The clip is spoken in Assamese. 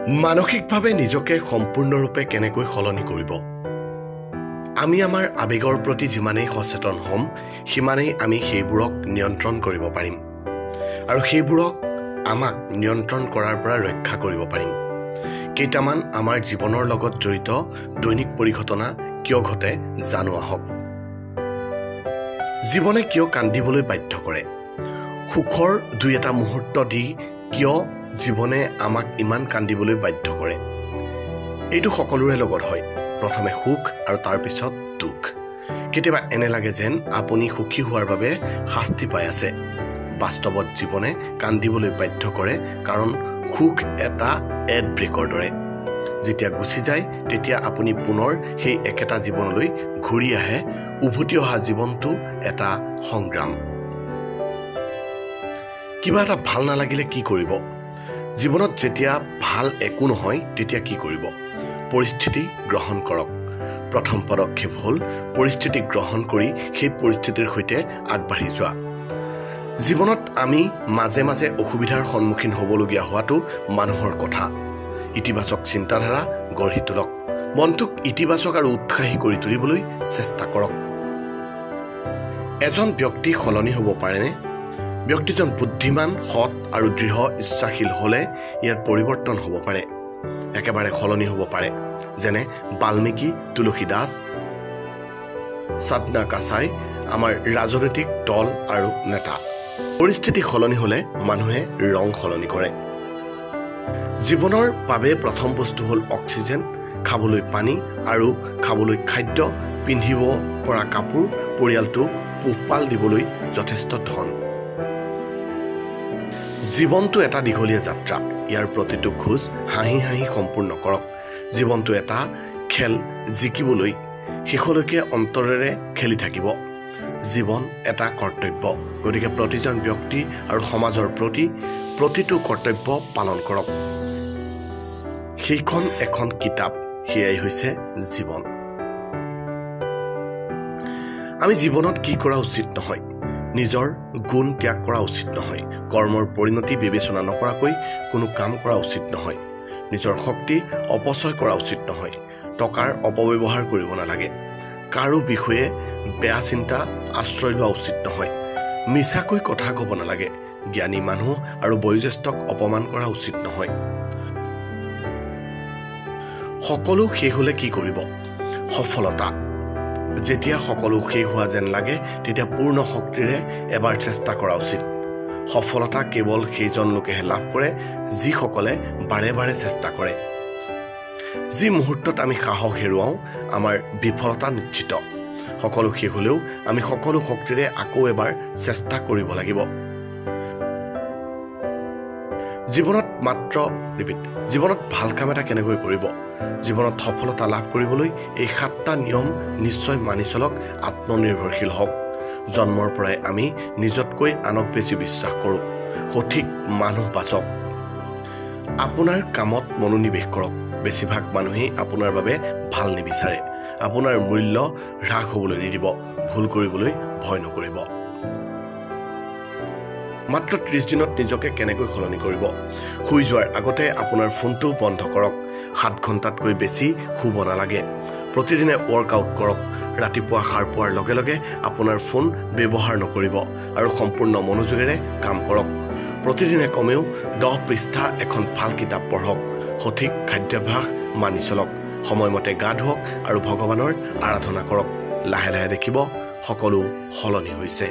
মানসিকভাৱে নিজকে সম্পূৰ্ণৰূপে কেনেকৈ সলনি কৰিব? আমি আমাৰ আবেগৰ প্ৰতি যিমানেই সচেতন হ'ম, সিমানেই আমি সেইবোৰক নিয়ন্ত্ৰণ কৰিব পাৰিম আৰু সেইবোৰক আমাক নিয়ন্ত্ৰণ কৰাৰ পৰা ৰক্ষা কৰিব পাৰিম। কেইটামান আমাৰ জীৱনৰ লগত জড়িত দৈনিক পৰিঘটনা কিয় ঘটে জানো আহক। জীৱনে কিয় কান্দিবলৈ বাধ্য কৰে? সুখৰ দুই এটা মুহূৰ্ত দি কিয় জীৱনে আমাক ইমান কান্দিবলৈ বাধ্য কৰে? এইটো সকলোৰে লগত হয়। প্ৰথমে সুখ আৰু তাৰ পিছত দুখ। কেতিয়াবা এনে লাগে যেন আপুনি সুখী হোৱাৰ বাবে শাস্তি পাই আছে। বাস্তৱত জীৱনে কান্দিবলৈ বাধ্য কৰে, কাৰণ সুখ এটা এড ব্ৰেকৰ দৰে। যেতিয়া গুচি যায় তেতিয়া আপুনি পুনৰ সেই একেটা জীৱনলৈ ঘূৰি আহে। উভতি অহা জীৱনটো এটা সংগ্ৰাম। কিবা এটা ভাল নালাগিলে কি কৰিব? জীৱনত যেতিয়া ভাল একো নহয় তেতিয়া কি কৰিব? পৰিস্থিতি গ্ৰহণ কৰক। প্ৰথম পদক্ষেপ হ'ল পৰিস্থিতি গ্ৰহণ কৰি সেই পৰিস্থিতিৰ সৈতে আগবাঢ়ি যোৱা। জীৱনত আমি মাজে মাজে অসুবিধাৰ সন্মুখীন হ'বলগীয়া হোৱাটো মানুহৰ কথা। ইতিবাচক চিন্তাধাৰা গঢ়ি তোলক। মনটোক ইতিবাচক আৰু উৎসাহী কৰি তুলিবলৈ চেষ্টা কৰক। এজন ব্যক্তি সলনি হ'ব পাৰেনে? ব্যক্তিজন বুদ্ধিমান, সৎ আৰু দৃঢ় ইচ্ছাশীল হ'লে ইয়াৰ পৰিৱৰ্তন হ'ব পাৰে, একেবাৰে সলনি হ'ব পাৰে। যেনে বাল্মীকি, তুলসী দাস, সাধনা কাছাই, আমাৰ ৰাজনৈতিক দল আৰু নেতা। পৰিস্থিতি সলনি হ'লে মানুহে ৰং সলনি কৰে। জীৱনৰ বাবে প্ৰথম বস্তু হ'ল অক্সিজেন, খাবলৈ পানী আৰু খাবলৈ খাদ্য, পিন্ধিব পৰা কাপোৰ, পৰিয়ালটো পোহপাল দিবলৈ যথেষ্ট ধন। জীৱনটো এটা দীঘলীয়া যাত্ৰা। ইয়াৰ প্ৰতিটো খোজ হাঁহি হাঁহি সম্পূৰ্ণ কৰক। জীৱনটো এটা খেল, জিকিবলৈ শেষলৈকে অন্তৰেৰে খেলি থাকিব। জীৱন এটা কৰ্তব্য, গতিকে প্ৰতিজন ব্যক্তি আৰু সমাজৰ প্ৰতি প্ৰতিটো কৰ্তব্য পালন কৰক। সেইখন এখন কিতাপ, সেয়াই হৈছে জীৱন। আমি জীৱনত কি কৰা উচিত নহয়? নিজৰ গুণ ত্যাগ কৰা উচিত নহয়। কৰ্মৰ পৰিণতি বিবেচনা নকৰাকৈ কোনো কাম কৰা উচিত নহয়। নিজৰ শক্তি অপচয় কৰা উচিত নহয়। টকাৰ অপব্যৱহাৰ কৰিব নালাগে। কাৰো বিষয়ে বেয়া চিন্তা আশ্ৰয় লোৱা উচিত নহয়। মিছাকৈ কথা ক'ব নালাগে। জ্ঞানী মানুহ আৰু বয়োজ্যেষ্ঠক অপমান কৰা উচিত নহয়। সকলো শেষ হ'লে কি কৰিব? সফলতা। যেতিয়া সকলো শেষ হোৱা যেন লাগে তেতিয়া পূৰ্ণ শক্তিৰে এবাৰ চেষ্টা কৰা উচিত। সফলতা কেৱল সেইজন লোকেহে লাভ কৰে যিসকলে বাৰে বাৰে চেষ্টা কৰে। যি মুহূৰ্তত আমি সাহস হেৰুৱাওঁ, আমাৰ বিফলতা নিশ্চিত। সকলো শেষ হ'লেও আমি সকলো শক্তিৰে আকৌ এবাৰ চেষ্টা কৰিব লাগিব। জীৱনত ভাল কাম এটা কেনেকৈ কৰিব? জীৱনত সফলতা লাভ কৰিবলৈ এই 7টা নিয়ম নিশ্চয় মানি চলক। আত্মনিৰ্ভৰশীল হওক। জন্মৰ পৰাই আমি নিজতকৈ আনক বেছি বিশ্বাস কৰোঁ। সঠিক মানুহ বাছক। আপোনাৰ কামত মনোনিৱেশ কৰক। বেছিভাগ মানুহেই আপোনাৰ বাবে ভাল নিবিচাৰে। আপোনাৰ মূল্য হ্ৰাস হ'বলৈ নিদিব। ভুল কৰিবলৈ ভয় নকৰিব। মাত্ৰ 30 দিনত নিজকে কেনেকৈ সলনি কৰিব? শুই যোৱাৰ আগতে আপোনাৰ ফোনটো বন্ধ কৰক। 7 ঘণ্টাতকৈ বেছি শুব নালাগে। প্ৰতিদিনে ৱৰ্কআউট কৰক। ৰাতিপুৱা সাৰ পোৱাৰ লগে লগে আপোনাৰ ফোন ব্যৱহাৰ নকৰিব আৰু সম্পূৰ্ণ মনোযোগেৰে কাম কৰক। প্ৰতিদিনে কমেও 10 পৃষ্ঠা এখন ভাল কিতাপ পঢ়ক। সঠিক খাদ্যাভ্যাস মানি চলক। সময়মতে গা ধুৱক আৰু ভগৱানৰ আৰাধনা কৰক। লাহে লাহে দেখিব সকলো সলনি হৈছে।